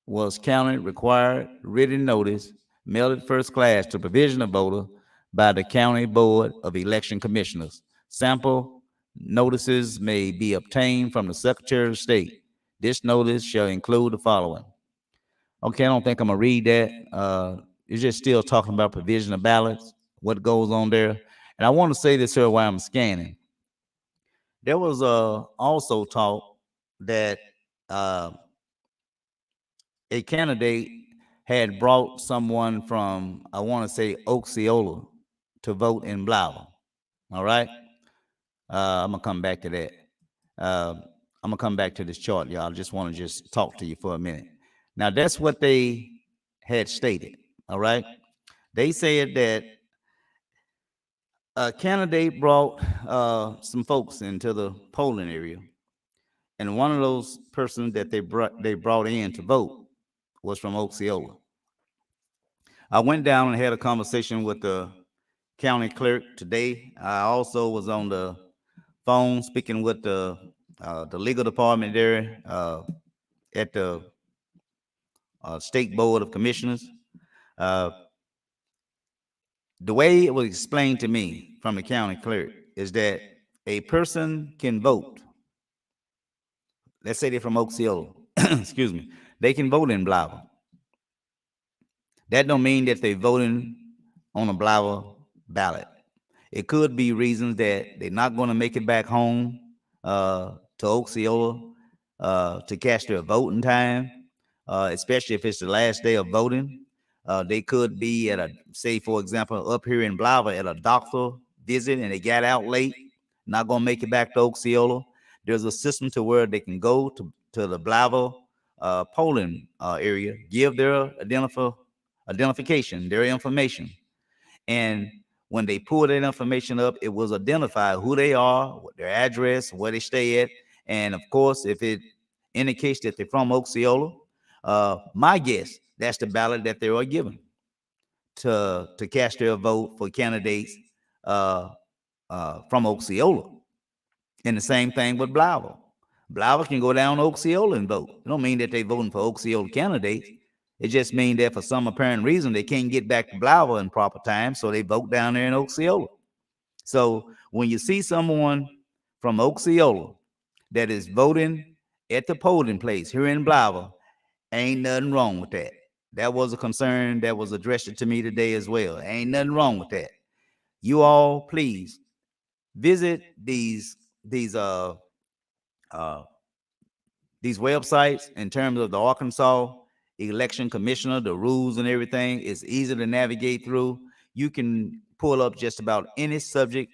was counted required written notice mailed first class to provisional voter by the County Board of Election Commissioners. Sample notices may be obtained from the Secretary of State. This notice shall include the following. Okay, I don't think I'm gonna read that. It's just still talking about provisional ballots, what goes on there. And I want to say this here while I'm scanning. There was also talk that uh, a candidate had brought someone from, I want to say, Osceola to vote in Blytheville. All right? I'm going to come back to that. I'm going to come back to this chart, y'all. I just want to just talk to you for a minute. Now, that's what they had stated. All right? They said that a candidate brought some folks into the polling area, and one of those persons that they brought in to vote was from Osceola. I went down and had a conversation with the county clerk today. I also was on the phone speaking with the legal department there at the State Board of Commissioners. The way it was explained to me from the county clerk is that a person can vote. Let's say they're from Osceola. Excuse me. They can vote in Blytheville. That don't mean that they're voting on a Blytheville ballot. It could be reasons that they're not going to make it back home to Osceola to cast their vote in time, especially if it's the last day of voting. They could be at a, say, for example, up here in Blytheville at a doctor visit and they got out late, not going to make it back to Osceola. There's a system to where they can go to the Blytheville polling area, give their identification, their information. And when they pull that information up, it was identified who they are, what their address, where they stay at. And of course, if it indicates that they're from Osceola, my guess, that's the ballot that they are given to cast their vote for candidates from Osceola. And the same thing with Blytheville. Blytheville can go down to Osceola and vote. It don't mean that they're voting for Osceola candidates. It just means that for some apparent reason, they can't get back to Blytheville in proper time, so they vote down there in Osceola. So when you see someone from Osceola that is voting at the polling place here in Blytheville, ain't nothing wrong with that. That was a concern that was addressed to me today as well. Ain't nothing wrong with that. You all, please visit these websites in terms of the Arkansas election commissioner, the rules and everything. It's easy to navigate through. You can pull up just about any subject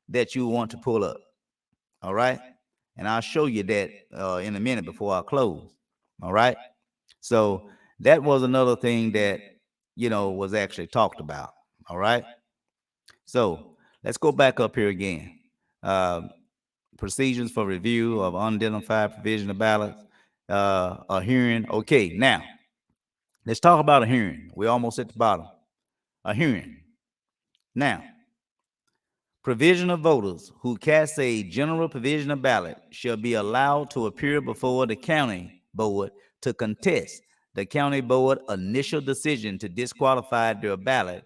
that you want to pull up. All right. And I'll show you that in a minute before I close. All right. So that was another thing that, was actually talked about. All right. So let's go back up here again. Procedures for review of unidentified provisional ballots, a hearing. Okay, now let's talk about a hearing. We're almost at the bottom. A hearing. Now, provisional voters who cast a general provisional ballot shall be allowed to appear before the county board to contest the county board initial decision to disqualify their ballot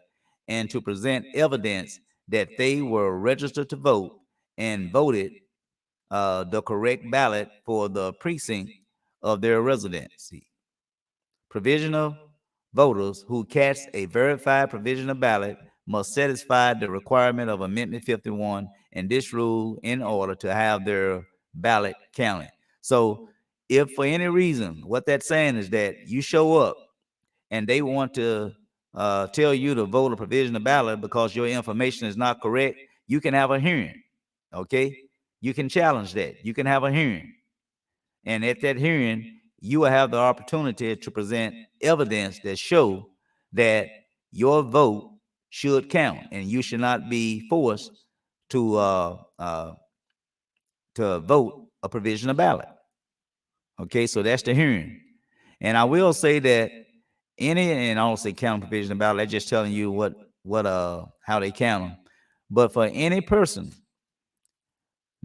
and to present evidence that they were registered to vote and voted the correct ballot for the precinct of their residency. Provisional voters who cast a verified provisional ballot must satisfy the requirement of Amendment 51 and this rule in order to have their ballot counted. So if for any reason, what that's saying is that you show up and they want to tell you to vote a provisional ballot because your information is not correct, you can have a hearing, okay? You can challenge that. You can have a hearing. And at that hearing, you will have the opportunity to present evidence that show that your vote should count, and you should not be forced to vote a provisional ballot. Okay, so that's the hearing. And I will say that and I don't say count provisional ballot. That's just telling you how they count them. But for any person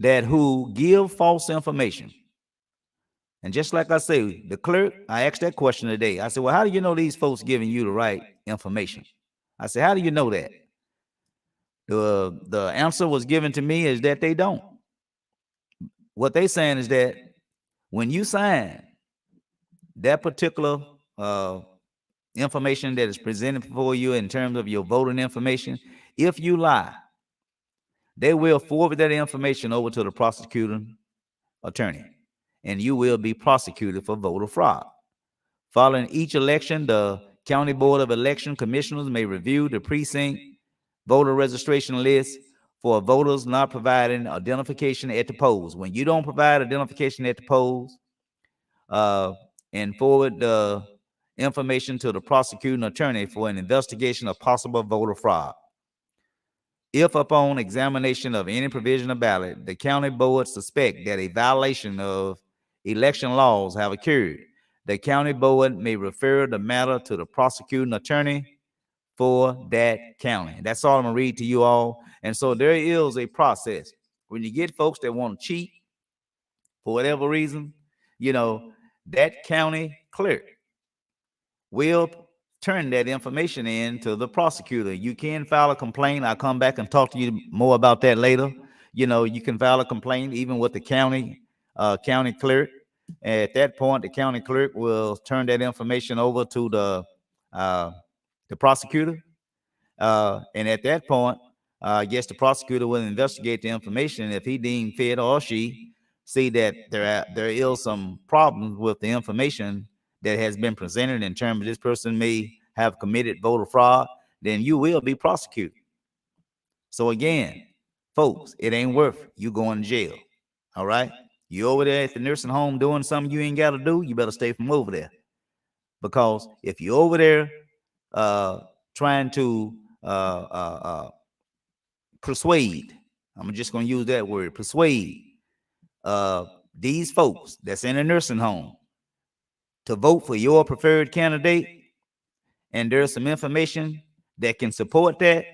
who give false information, and just like I say, the clerk, I asked that question today. I said, well, how do you know these folks giving you the right information? I said, how do you know that? The answer was given to me is that they don't. What they saying is that when you sign that particular information that is presented for you in terms of your voting information, if you lie, they will forward that information over to the prosecuting attorney, and you will be prosecuted for voter fraud. Following each election, the County Board of Election Commissioners may review the precinct voter registration list for voters not providing identification at the polls. When you don't provide identification at the polls, and forward the information to the prosecuting attorney for an investigation of possible voter fraud. If upon examination of any provisional ballot, the county board suspect that a violation of election laws have occurred, the county board may refer the matter to the prosecuting attorney for that county. That's all I'm gonna read to you all. And so there is a process. When you get folks that want to cheat for whatever reason, that county clerk will turn that information in to the prosecutor. You can file a complaint. I'll come back and talk to you more about that later. You can file a complaint even with the county clerk. At that point, the county clerk will turn that information over to the prosecutor. And at that point, I guess the prosecutor will investigate the information. If he deemed fit or she see that there is some problems with the information that has been presented in terms of this person may have committed voter fraud, then you will be prosecuted. So again, folks, it ain't worth you going to jail. All right? You over there at the nursing home doing something you ain't got to do, you better stay from over there. Because if you're over there trying to persuade, I'm just going to use that word, persuade these folks that's in a nursing home to vote for your preferred candidate, and there's some information that can support that,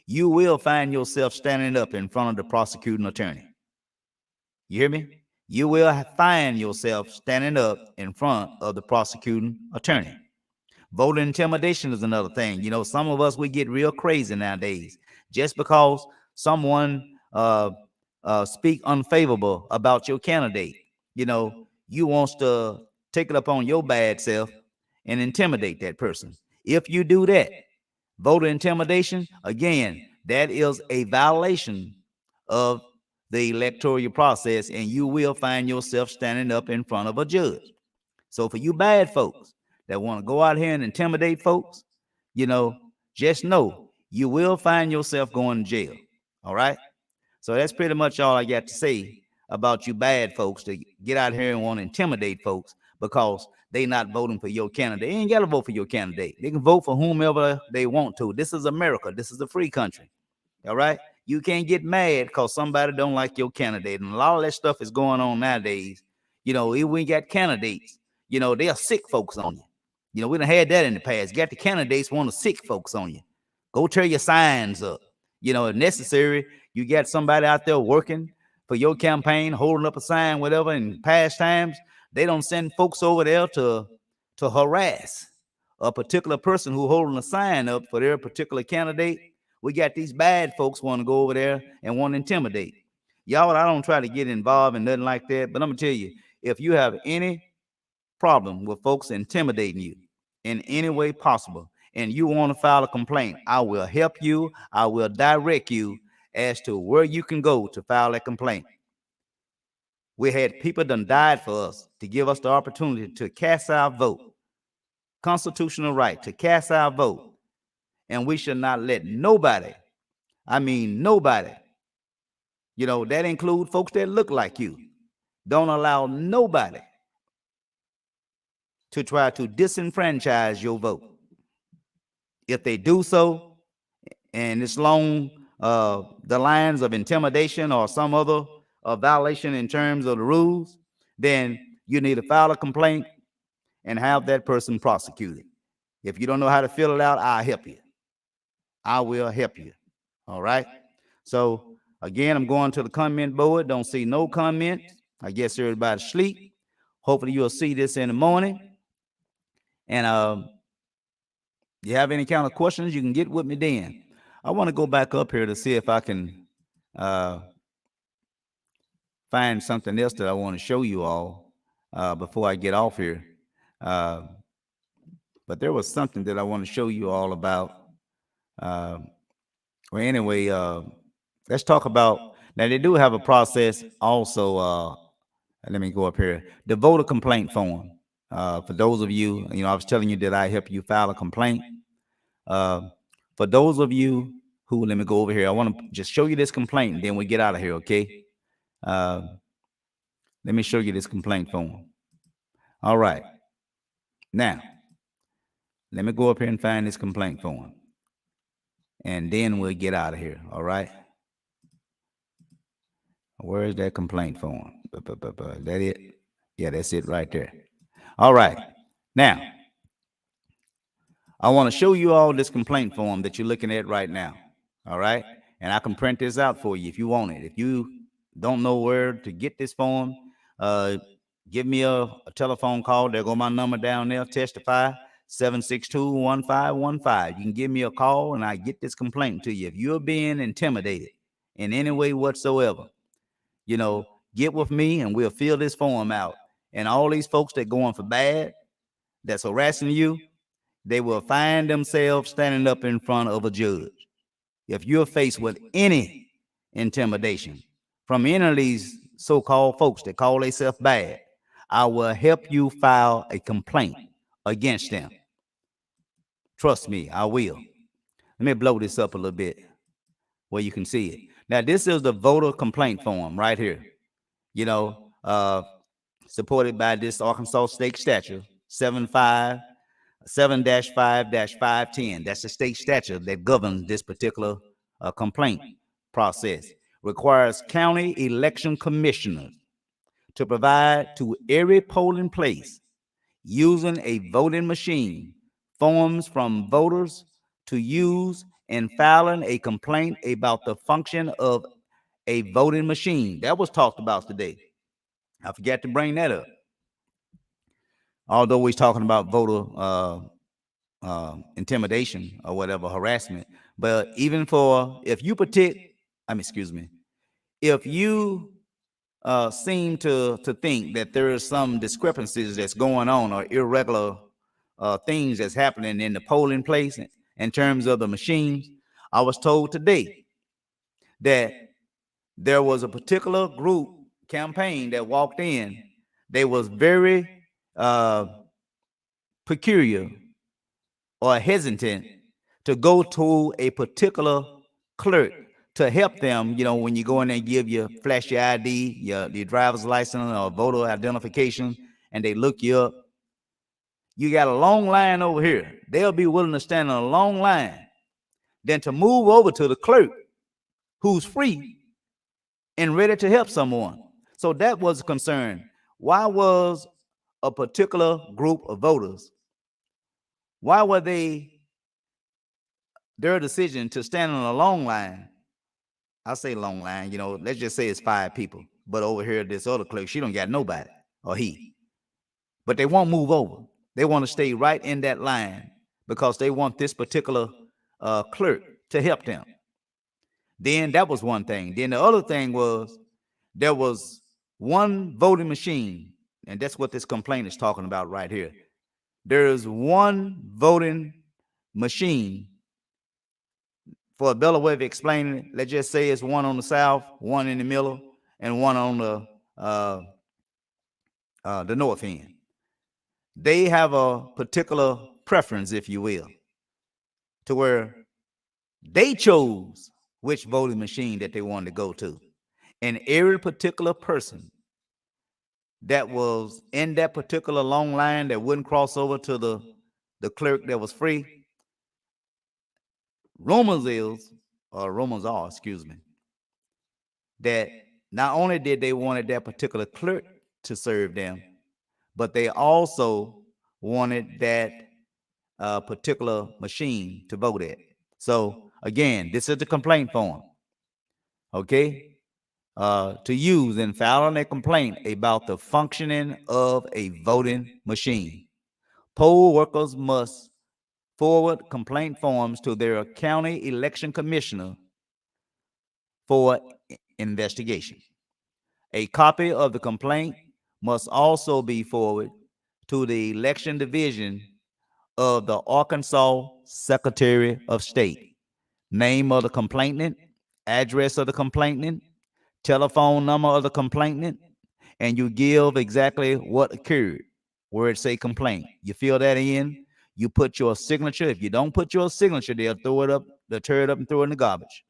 you will find yourself standing up in front of the prosecuting attorney. You hear me? You will find yourself standing up in front of the prosecuting attorney. Voter intimidation is another thing. Some of us, we get real crazy nowadays. Just because someone speak unfavorable about your candidate, you wants to take it upon your bad self and intimidate that person. If you do that, voter intimidation, again, that is a violation of the electoral process, and you will find yourself standing up in front of a judge. So for you bad folks that want to go out here and intimidate folks, just know you will find yourself going to jail. All right? So that's pretty much all I got to say about you bad folks to get out here and want to intimidate folks because they not voting for your candidate. They ain't got to vote for your candidate. They can vote for whomever they want to. This is America. This is a free country. All right? You can't get mad because somebody don't like your candidate. And a lot of that stuff is going on nowadays. If we got candidates, they are sick folks on you. We done had that in the past. Got the candidates want to sick folks on you. Go tear your signs up. If necessary, you got somebody out there working for your campaign, holding up a sign, whatever. In past times, they don't send folks over there to to harass a particular person who holding a sign up for their particular candidate. We got these bad folks want to go over there and want to intimidate. Y'all, I don't try to get involved in nothing like that, but I'm gonna tell you, if you have any problem with folks intimidating you in any way possible and you want to file a complaint, I will help you. I will direct you as to where you can go to file a complaint. We had people done died for us to give us the opportunity to cast our vote, constitutional right to cast our vote. And we should not let nobody, I mean nobody, that include folks that look like you, don't allow nobody to try to disenfranchise your vote. If they do so, and it's along the lines of intimidation or some other violation in terms of the rules, then you need to file a complaint and have that person prosecuted. If you don't know how to fill it out, I'll help you. I will help you. All right. So again, I'm going to the comment board. Don't see no comment. I guess everybody's asleep. Hopefully you'll see this in the morning. And you have any kind of questions, you can get with me then. I want to go back up here to see if I can find something else that I want to show you all before I get off here. But there was something that I want to show you all about. Well, anyway, let's talk about, now they do have a process also. Let me go up here. The voter complaint form. For those of you, I was telling you that I help you file a complaint. For those of you who, let me go over here. I want to just show you this complaint and then we get out of here, okay? Let me show you this complaint form. All right. Now, let me go up here and find this complaint form. And then we'll get out of here, all right? Where is that complaint form? That it? Yeah, that's it right there. All right. Now, I want to show you all this complaint form that you're looking at right now. All right. And I can print this out for you if you want it. If you don't know where to get this form, give me a telephone call. There go my number down there. Testify 762-1515. You can give me a call and I get this complaint to you. If you're being intimidated in any way whatsoever, get with me and we'll fill this form out. And all these folks that going for bad, that's harassing you, they will find themselves standing up in front of a judge. If you're faced with any intimidation from any of these so-called folks that call themselves bad, I will help you file a complaint against them. Trust me, I will. Let me blow this up a little bit where you can see it. Now, this is the voter complaint form right here. Supported by this Arkansas state statute 7-5-5-510. That's the state statute that governs this particular complaint process. Requires county election commissioners to provide to every polling place using a voting machine forms from voters to use in filing a complaint about the function of a voting machine. That was talked about today. I forgot to bring that up. Although we're talking about voter intimidation or whatever, harassment, but even for if you seem to think that there is some discrepancies that's going on or irregular things that's happening in the polling place in terms of the machines, I was told today that there was a particular group campaign that walked in. They was very peculiar or hesitant to go to a particular clerk to help them, when you go in there and give your flash your ID, your driver's license or voter identification, and they look you up. You got a long line over here. They'll be willing to stand in a long line than to move over to the clerk who's free and ready to help someone. So that was a concern. Why was a particular group of voters, why were their decision to stand in a long line? I say long line, let's just say it's 5 people. But over here, this other clerk, she don't got nobody, or he. But they won't move over. They want to stay right in that line because they want this particular clerk to help them. Then that was one thing. Then the other thing was there was one voting machine, and that's what this complaint is talking about right here. There is one voting machine. For a better way of explaining it, let's just say it's one on the south, one in the middle, and one on the north end. They have a particular preference, if you will, to where they chose which voting machine that they wanted to go to. And every particular person that was in that particular long line that wouldn't cross over to the clerk that was free, rumors are, excuse me, that not only did they wanted that particular clerk to serve them, but they also wanted that particular machine to vote at. So again, this is the complaint form, okay? To use in filing a complaint about the functioning of a voting machine. Poll workers must forward complaint forms to their county election commissioner for investigation. A copy of the complaint must also be forwarded to the election division of the Arkansas Secretary of State. Name of the complainant, address of the complainant, telephone number of the complainant, and you give exactly what occurred where it say complaint. You fill that in, you put your signature. If you don't put your signature, they'll tear it up and throw it in the garbage.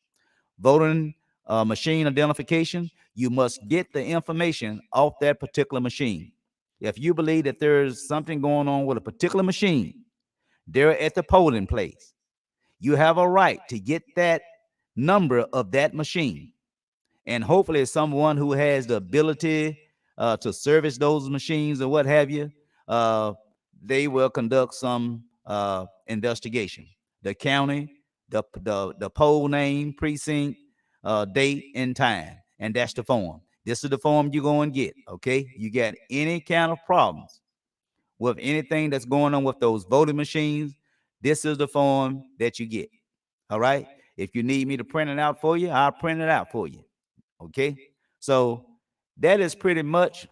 Voting machine identification, you must get the information off that particular machine. If you believe that there's something going on with a particular machine, they're at the polling place. You have a right to get that number of that machine. And hopefully someone who has the ability to service those machines or what have you, they will conduct some investigation. The county, the poll name, precinct, date, and time. And that's the form. This is the form you go and get, okay? You got any kind of problems with anything that's going on with those voting machines, this is the form that you get, all right? If you need me to print it out for you, I'll print it out for you, okay? So that is pretty much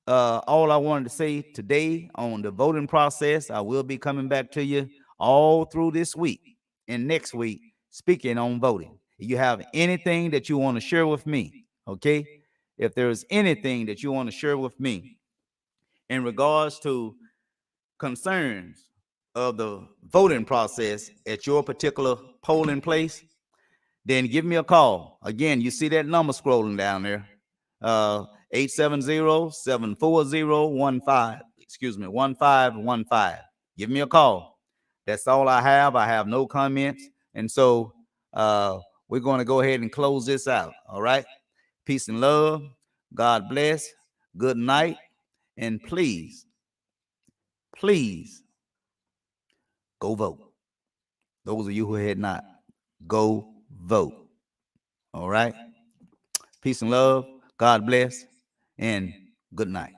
all I wanted to say today on the voting process. I will be coming back to you all through this week and next week speaking on voting. If you have anything that you want to share with me, okay? If there's anything that you want to share with me in regards to concerns of the voting process at your particular polling place, then give me a call. Again, you see that number scrolling down there, 870-740-1515. Give me a call. That's all I have. I have no comments. And so we're going to go ahead and close this out. All right. Peace and love. God bless. Good night. And please, go vote. Those of you who had not, go vote. All right. Peace and love. God bless. And good night.